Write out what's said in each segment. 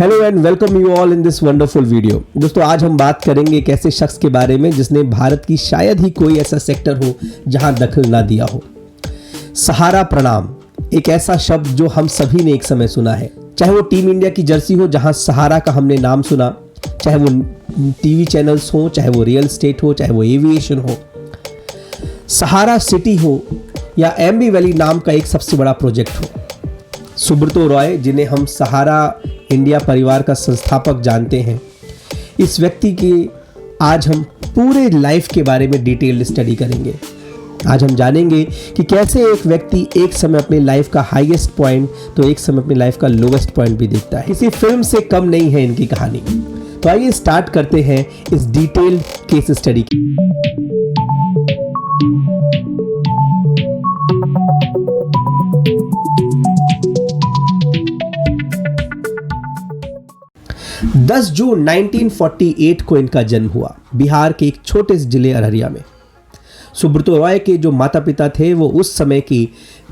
Hello and welcome you all in this wonderful video. दोस्तों, आज हम बात करेंगे एक ऐसे शख्स के बारे में जिसने भारत की शायद ही कोई ऐसा सेक्टर हो जहां दखल ना दिया हो। सहारा प्रणाम एक ऐसा शब्द जो हम सभी ने एक समय सुना है, चाहे वो टीम इंडिया की जर्सी हो जहां सहारा का हमने नाम सुना, चाहे वो टीवी चैनल्स हो, चाहे वो रियल एस्टेट हो, चाहे वो एविएशन हो, सहारा सिटी हो या एम्बी वैली नाम का एक सबसे बड़ा प्रोजेक्ट हो। सुब्रतो रॉय, जिन्हें हम सहारा इंडिया परिवार का संस्थापक जानते हैं, इस व्यक्ति की आज हम पूरे लाइफ के बारे में डिटेल्ड स्टडी करेंगे। आज हम जानेंगे कि कैसे एक व्यक्ति एक समय अपनी लाइफ का हाईएस्ट पॉइंट तो एक समय अपनी लाइफ का लोवेस्ट पॉइंट भी देखता है। किसी फिल्म से कम नहीं है इनकी कहानी। तो आइए स्टार्ट करते हैं इस डिटेल्ड केस स्टडी की। जून 1948 को इनका जन्म हुआ बिहार के एक छोटे से जिले अररिया में। सुब्रतो रॉय के जो माता पिता थे वो उस समय की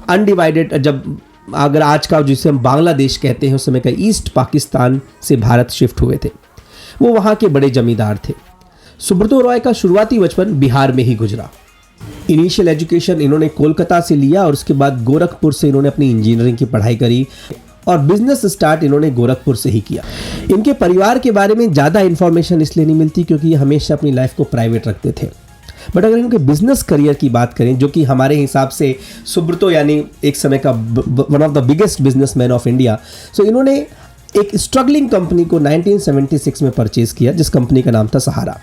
अनडिवाइडेड, जब अगर आज का जिसे हम बांग्लादेश कहते हैं, उस समय का ईस्ट पाकिस्तान से भारत शिफ्ट हुए थे। वो वहाँ के बड़े जमींदार थे। सुब्रतो रॉय का शुरुआती बचपन बिहार में ही गुजरा। इनिशियल एजुकेशन इन्होंने कोलकाता से लिया और उसके बाद गोरखपुर से इन्होंने अपनी इंजीनियरिंग की पढ़ाई करी और बिजनेस स्टार्ट इन्होंने गोरखपुर से ही किया। इनके परिवार के बारे में ज़्यादा इंफॉर्मेशन इसलिए नहीं मिलती क्योंकि ये हमेशा अपनी लाइफ को प्राइवेट रखते थे। बट अगर इनके बिजनेस करियर की बात करें, जो कि हमारे हिसाब से सुब्रतो यानी एक समय का one of the biggest businessman of India, so इन्होंने एक स्ट्रगलिंग कंपनी को 1976 में परचेज किया, जिस कंपनी का नाम था सहारा।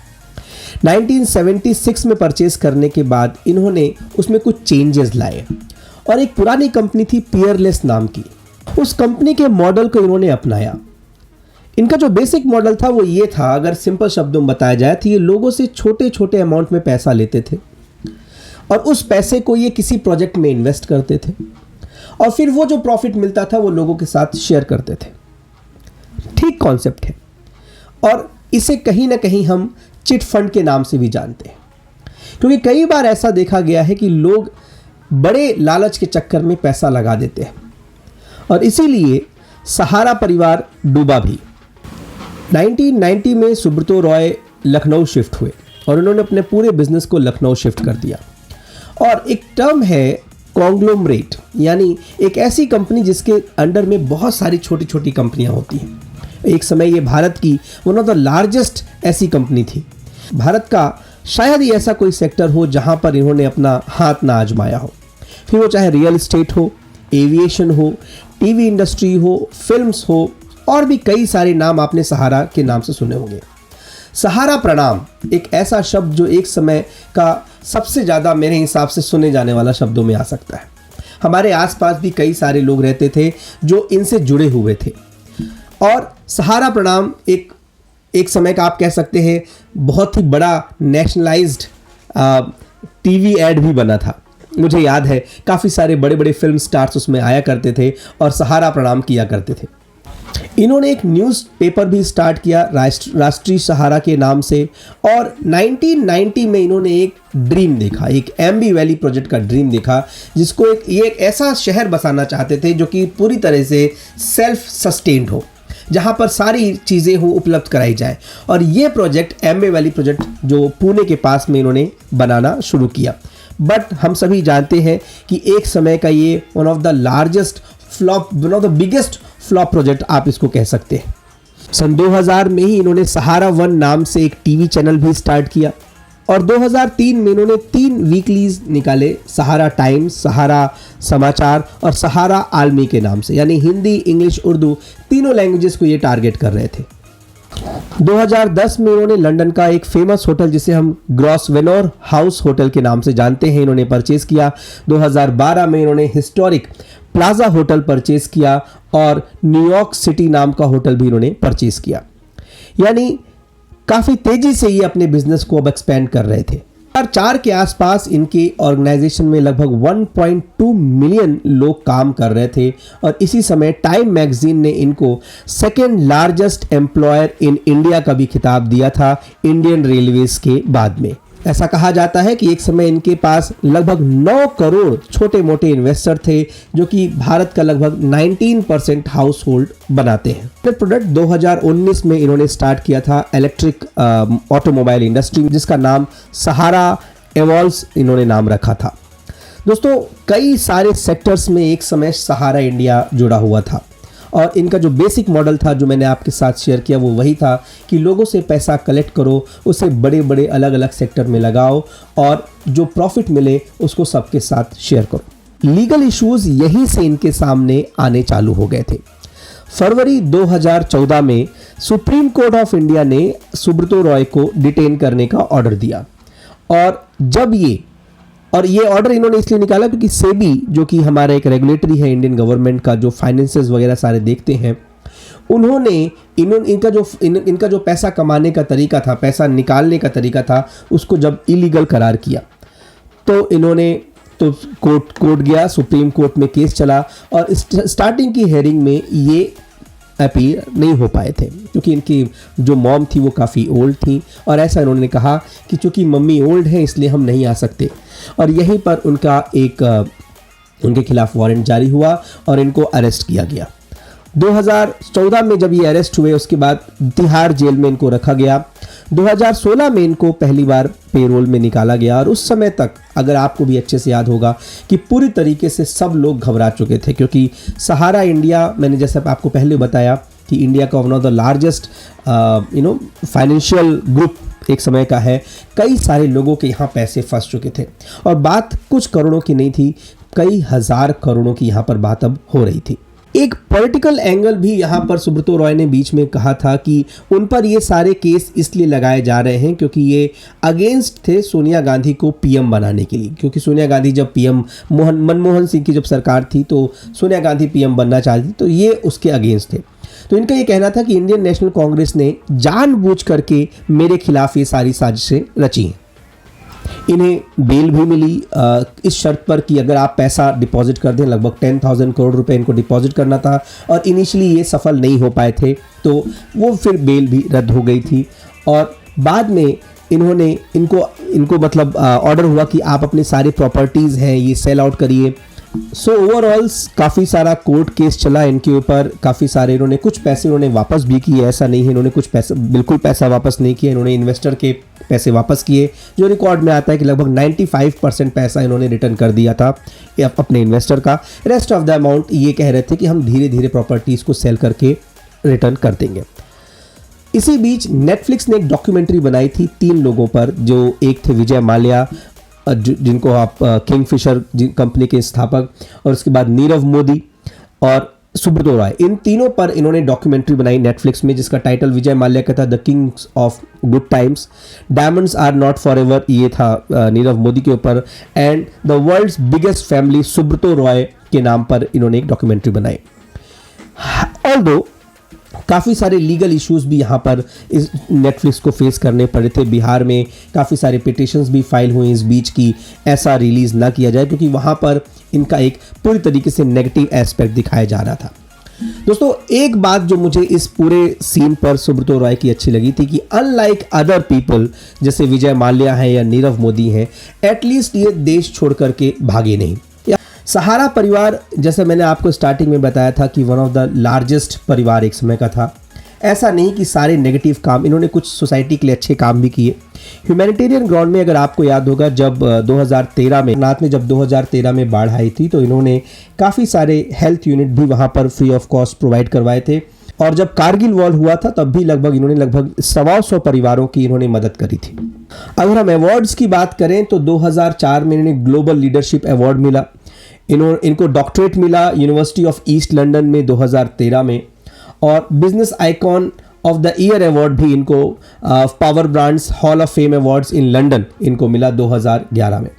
1976 में परचेज करने के बाद इन्होंने उसमें कुछ चेंजेस लाए और एक पुरानी कंपनी थी पियरलेस नाम की, उस कंपनी के मॉडल को इन्होंने अपनाया। इनका जो बेसिक मॉडल था वो ये था, अगर सिंपल शब्दों में बताया जाए तो ये लोगों से छोटे छोटे अमाउंट में पैसा लेते थे और उस पैसे को ये किसी प्रोजेक्ट में इन्वेस्ट करते थे और फिर वो जो प्रॉफिट मिलता था वो लोगों के साथ शेयर करते थे। ठीक कॉन्सेप्ट है और इसे कहीं ना कहीं हम चिट फंड के नाम से भी जानते हैं, क्योंकि कई बार ऐसा देखा गया है कि लोग बड़े लालच के चक्कर में पैसा लगा देते हैं और इसीलिए सहारा परिवार डूबा भी। 1990 में सुब्रतो रॉय लखनऊ शिफ्ट हुए और उन्होंने अपने पूरे बिजनेस को लखनऊ शिफ्ट कर दिया। और एक टर्म है कॉन्ग्लोमरेट, यानी एक ऐसी कंपनी जिसके अंडर में बहुत सारी छोटी छोटी कंपनियां होती हैं। एक समय ये भारत की वन ऑफ द लार्जेस्ट ऐसी कंपनी थी। भारत का शायद ही ऐसा कोई सेक्टर हो जहां पर इन्होंने अपना हाथ ना आजमाया हो, फिर वो चाहे रियल एस्टेट हो, एविएशन हो, टीवी इंडस्ट्री हो, फिल्म्स हो, और भी कई सारे नाम आपने सहारा के नाम से सुने होंगे। सहारा प्रणाम एक ऐसा शब्द जो एक समय का सबसे ज़्यादा मेरे हिसाब से सुने जाने वाला शब्दों में आ सकता है। हमारे आसपास भी कई सारे लोग रहते थे जो इनसे जुड़े हुए थे और सहारा प्रणाम एक समय का आप कह सकते हैं बहुत ही बड़ा नेशनलाइज्ड टीवी एड भी बना था। मुझे याद है काफ़ी सारे बड़े बड़े फिल्म स्टार्स उसमें आया करते थे और सहारा प्रणाम किया करते थे। इन्होंने एक न्यूज़पेपर भी स्टार्ट किया राष्ट्रीय सहारा के नाम से और 1990 में इन्होंने एक ड्रीम देखा, एक एम्बी वैली प्रोजेक्ट का ड्रीम देखा, जिसको एक ऐसा शहर बसाना चाहते थे जो कि पूरी तरह से सेल्फ सस्टेन्ड हो, जहाँ पर सारी चीज़ें हो उपलब्ध कराई जाए। और ये प्रोजेक्ट एम्बी वैली प्रोजेक्ट जो पुणे के पास में इन्होंने बनाना शुरू किया। बट हम सभी जानते हैं कि एक समय का ये one of the largest flop, one of the biggest flop project आप इसको कह सकते हैं। सन 2000 में ही इन्होंने सहारा वन नाम से एक टीवी चैनल भी स्टार्ट किया और 2003 में इन्होंने 3 वीकलीज निकाले, सहारा टाइम्स, सहारा समाचार और सहारा आलमी के नाम से, यानी हिंदी, इंग्लिश, उर्दू तीनों लैंग्वेजेस को ये टारगेट कर रहे थे। 2010 में इन्होंने लंदन का एक फेमस होटल जिसे हम ग्रॉसवेनोर हाउस होटल के नाम से जानते हैं, इन्होंने परचेज किया। 2012 में इन्होंने हिस्टोरिक प्लाजा होटल परचेज किया और न्यूयॉर्क सिटी नाम का होटल भी इन्होंने परचेज किया। यानी काफ़ी तेज़ी से ये अपने बिजनेस को अब एक्सपेंड कर रहे थे। 2004 के आसपास इनके ऑर्गेनाइजेशन में लगभग 1.2 मिलियन लोग काम कर रहे थे और इसी समय टाइम मैगजीन ने इनको second largest employer in India का भी खिताब दिया था, इंडियन रेलवेज के बाद में। ऐसा कहा जाता है कि एक समय इनके पास लगभग 9 करोड़ छोटे मोटे इन्वेस्टर थे, जो कि भारत का लगभग 19% हाउस होल्ड बनाते हैं। प्रोडक्ट 2019 में इन्होंने स्टार्ट किया था इलेक्ट्रिक ऑटोमोबाइल इंडस्ट्री, जिसका नाम सहारा एवॉल्व्स इन्होंने नाम रखा था। दोस्तों, कई सारे सेक्टर्स में एक समय सहारा इंडिया जुड़ा हुआ था और इनका जो बेसिक मॉडल था, जो मैंने आपके साथ शेयर किया, वो वही था कि लोगों से पैसा कलेक्ट करो, उसे बड़े बड़े अलग अलग सेक्टर में लगाओ और जो प्रॉफिट मिले उसको सबके साथ शेयर करो। लीगल इश्यूज यहीं से इनके सामने आने चालू हो गए थे। फरवरी 2014 में सुप्रीम कोर्ट ऑफ इंडिया ने सुब्रतो रॉय को डिटेन करने का ऑर्डर दिया और जब ये ऑर्डर इन्होंने इसलिए निकाला क्योंकि सेबी, जो कि हमारा एक रेगुलेटरी है इंडियन गवर्नमेंट का, जो फाइनेंसेस वगैरह सारे देखते हैं, उन्होंने इनका जो पैसा कमाने का तरीका था, पैसा निकालने का तरीका था, उसको जब इलीगल करार किया तो इन्होंने तो कोर्ट गया, सुप्रीम कोर्ट में केस चला और स्टार्टिंग की हेयरिंग में ये अपील नहीं हो पाए थे क्योंकि इनकी जो मॉम थी वो काफ़ी ओल्ड थी और ऐसा इन्होंने कहा कि चूंकि मम्मी ओल्ड है इसलिए हम नहीं आ सकते और यहीं पर उनके खिलाफ वारंट जारी हुआ और इनको अरेस्ट किया गया। 2014 में जब ये अरेस्ट हुए उसके बाद तिहाड़ जेल में इनको रखा गया। 2016 में इनको पहली बार पेरोल में निकाला गया और उस समय तक, अगर आपको भी अच्छे से याद होगा, कि पूरी तरीके से सब लोग घबरा चुके थे क्योंकि सहारा इंडिया, मैंने जैसे आपको पहले बताया कि इंडिया का one of the largest financial group एक समय का है। कई सारे लोगों के यहाँ पैसे फंस चुके थे और बात कुछ करोड़ों की नहीं थी, कई हजार करोड़ों की यहाँ पर बात अब हो रही थी। एक पॉलिटिकल एंगल भी यहाँ पर सुब्रतो रॉय ने बीच में कहा था कि उन पर ये सारे केस इसलिए लगाए जा रहे हैं क्योंकि ये अगेंस्ट थे सोनिया गांधी को पीएम बनाने के लिए, क्योंकि सोनिया गांधी जब पीएम, मनमोहन सिंह की जब सरकार थी तो सोनिया गांधी पीएम बनना चाहती, तो ये उसके अगेंस्ट थे। तो इनका ये कहना था कि इंडियन नेशनल कांग्रेस ने जानबूझ करके मेरे खिलाफ ये सारी साजिशें रची हैं। इन्हें बेल भी मिली इस शर्त पर कि अगर आप पैसा डिपॉजिट कर दें, लगभग 10,000 करोड़ रुपए इनको डिपॉजिट करना था और इनिशियली ये सफल नहीं हो पाए थे तो वो फिर बेल भी रद्द हो गई थी और बाद में इनको मतलब ऑर्डर हुआ कि आप अपने सारे प्रॉपर्टीज़ हैं ये सेल आउट करिए। सो ओवरऑल काफ़ी सारा कोर्ट केस चला इनके ऊपर, काफ़ी सारे इन्होंने कुछ पैसे इन्होंने वापस भी किए, ऐसा नहीं है इन्होंने कुछ पैसा बिल्कुल पैसा वापस नहीं किया, इन्होंने इन्वेस्टर के पैसे वापस किए। जो रिकॉर्ड में आता है कि लगभग 95% पैसा इन्होंने रिटर्न कर दिया था अपने इन्वेस्टर का। रेस्ट ऑफ द अमाउंट ये कह रहे थे कि हम धीरे धीरे प्रॉपर्टीज़ को सेल करके रिटर्न कर देंगे। इसी बीच नेटफ्लिक्स ने एक डॉक्यूमेंट्री बनाई थी 3 लोगों पर, जो एक थे विजय माल्या, जिनको आप किंगफिशर कंपनी के स्थापक, और उसके बाद नीरव मोदी और सुब्रतो रॉय, इन तीनों पर इन्होंने डॉक्यूमेंट्री बनाई नेटफ्लिक्स में जिसका टाइटल विजय माल्या का था the kings of good times, diamonds are not forever ये था नीरव मोदी के ऊपर, and the world's biggest family Subrata Roy के नाम पर इन्होंने एक डॉक्यूमेंट्री बनाई। ऑल्दो काफ़ी सारे लीगल इश्यूज भी यहाँ पर इस नेटफ्लिक्स को फेस करने पड़े थे। बिहार में काफ़ी सारे पिटिशंस भी फाइल हुए इस बीच की ऐसा रिलीज़ ना किया जाए क्योंकि वहाँ पर इनका एक पूरी तरीके से नेगेटिव एस्पेक्ट दिखाया जा रहा था। दोस्तों, एक बात जो मुझे इस पूरे सीन पर सुब्रतो रॉय की अच्छी लगी थी कि अनलाइक अदर पीपल जैसे विजय माल्या हैं या नीरव मोदी हैं, एटलीस्ट ये देश छोड़ करके भागे नहीं। सहारा परिवार, जैसे मैंने आपको स्टार्टिंग में बताया था कि वन ऑफ द लार्जेस्ट परिवार एक समय का था। ऐसा नहीं कि सारे नेगेटिव काम, इन्होंने कुछ सोसाइटी के लिए अच्छे काम भी किए। ह्यूमैनिटेरियन ग्राउंड में अगर आपको याद होगा, जब 2013 में बाढ़ आई थी तो इन्होंने काफ़ी सारे हेल्थ यूनिट भी वहाँ पर फ्री ऑफ कॉस्ट प्रोवाइड करवाए थे और जब कारगिल वॉर हुआ था तब भी इन्होंने लगभग 125 परिवारों की इन्होंने मदद करी थी। अगर हम अवार्ड्स की बात करें तो 2004 में इन्होंने ग्लोबल लीडरशिप अवार्ड मिला, इनको डॉक्टरेट मिला यूनिवर्सिटी ऑफ ईस्ट लंदन में 2013 में, और business icon of the year award भी इनको power brands hall of fame awards in London इनको मिला 2011 में।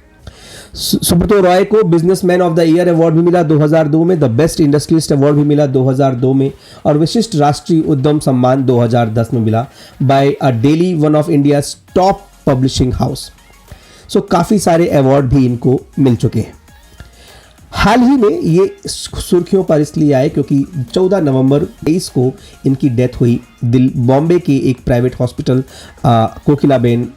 सुब्रतो रॉय को businessman of the year award भी मिला 2002 में, द बेस्ट इंडस्ट्रियलिस्ट अवार्ड भी मिला 2002 में और विशिष्ट राष्ट्रीय उद्यम सम्मान 2010 में मिला by a daily, one of India top publishing house. So काफ़ी सारे अवार्ड भी इनको मिल चुके हैं। हाल ही में ये सुर्खियों पर इसलिए आए क्योंकि 14 नवंबर 2023 को इनकी डेथ हुई बॉम्बे के एक private hospital Kokilaben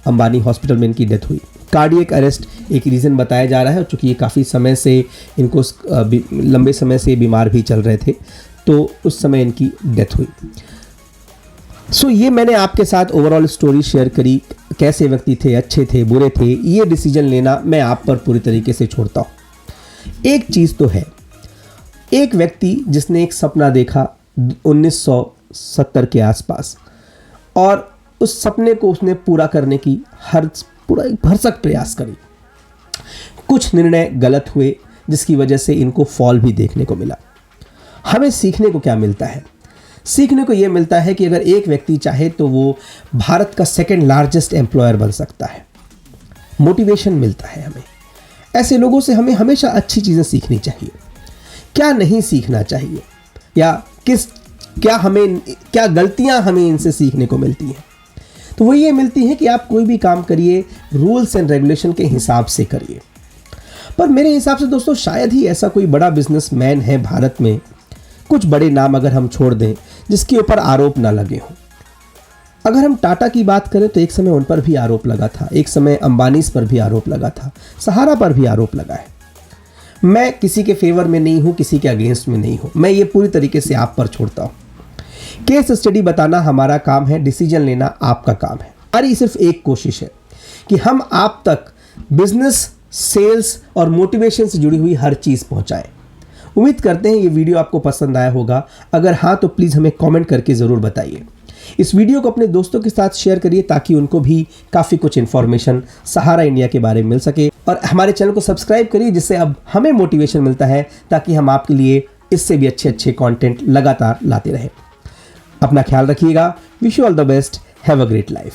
Ambani hospital में इनकी डेथ हुई। कार्डियक अरेस्ट एक रीज़न बताया जा रहा है, चूँकि ये काफ़ी समय से इनको लंबे समय से बीमार भी चल रहे थे, तो उस समय इनकी डेथ हुई। सो ये मैंने आपके साथ ओवरऑल स्टोरी शेयर करी, कैसे व्यक्ति थे, अच्छे थे, बुरे थे, ये डिसीजन लेना मैं आप पर पूरी तरीके से छोड़ता हूँ। एक चीज़ तो है, एक व्यक्ति जिसने एक सपना देखा 1970 के आसपास और उस सपने को उसने पूरा करने की पूरा भरसक प्रयास करी, कुछ निर्णय गलत हुए जिसकी वजह से इनको फॉल भी देखने को मिला। हमें सीखने को क्या मिलता है? सीखने को यह मिलता है कि अगर एक व्यक्ति चाहे तो वो भारत का सेकंड लार्जेस्ट एम्प्लॉयर बन सकता है। मोटिवेशन मिलता है हमें। ऐसे लोगों से हमें हमेशा अच्छी चीज़ें सीखनी चाहिए। क्या नहीं सीखना चाहिए, या क्या गलतियां हमें इनसे सीखने को मिलती हैं? तो वो ये मिलती है कि आप कोई भी काम करिए रूल्स एंड रेगुलेशन के हिसाब से करिए। पर मेरे हिसाब से दोस्तों शायद ही ऐसा कोई बड़ा बिजनेसमैन है भारत में, कुछ बड़े नाम अगर हम छोड़ दें जिसके ऊपर आरोप ना लगे हों। अगर हम टाटा की बात करें तो एक समय उन पर भी आरोप लगा था, एक समय अंबानीज पर भी आरोप लगा था, सहारा पर भी आरोप लगा है। मैं किसी के फेवर में नहीं हूं, किसी के अगेंस्ट में नहीं हूं, मैं ये पूरी तरीके से आप पर छोड़ता हूं। केस स्टडी बताना हमारा काम है, डिसीजन लेना आपका काम है। हमारी सिर्फ एक कोशिश है कि हम आप तक बिजनेस, सेल्स और मोटिवेशन से जुड़ी हुई हर चीज़ पहुंचाएं। उम्मीद करते हैं ये वीडियो आपको पसंद आया होगा। अगर हाँ तो प्लीज़ हमें कमेंट करके ज़रूर बताइए। इस वीडियो को अपने दोस्तों के साथ शेयर करिए ताकि उनको भी काफ़ी कुछ इन्फॉर्मेशन सहारा इंडिया के बारे में मिल सके, और हमारे चैनल को सब्सक्राइब करिए जिससे अब हमें मोटिवेशन मिलता है ताकि हम आपके लिए इससे भी अच्छे अच्छे कंटेंट लगातार लाते रहें। अपना ख्याल रखिएगा। Wish you all the best. Have a great life.